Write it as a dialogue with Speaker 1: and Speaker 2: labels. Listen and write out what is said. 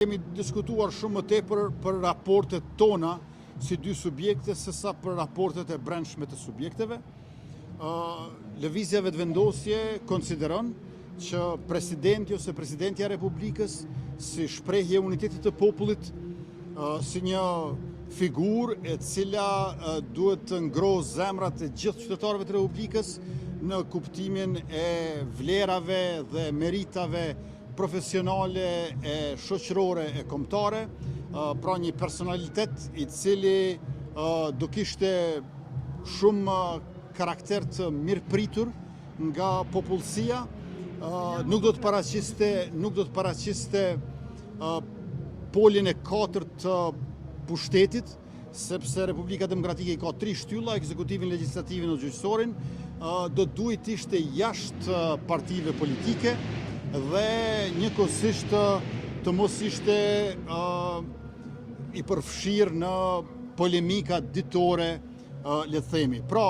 Speaker 1: Kemi diskutuar shumë më tepër për raportet tona si dy subjekte sesa për raportet e brendshme të subjekteve. Lëvizja vetëvendosje konsideron që presidenti ose presidentja e Republikës si shprehje e unitetit të popullit, si një figurë e cila duhet të ngrohë zemrat e gjithë qytetarëve të Republikës në kuptimin e vlerave dhe meritave profesionale e shoqërore e kombëtare, pra një personalitet i cili do kishte shumë karakter të mirëpritur nga popullsia, nuk do të paraqiste polin e 4 të pushtetit, sepse Republika Demokratike i ka 3 shtylla, ekzekutivin, legjislativin dhe gjyqësorin, do duhet ishte jashtë partive politike dhe njëkohësisht të mos ishte i përfshirë në polemika ditore, le të themi. Pra,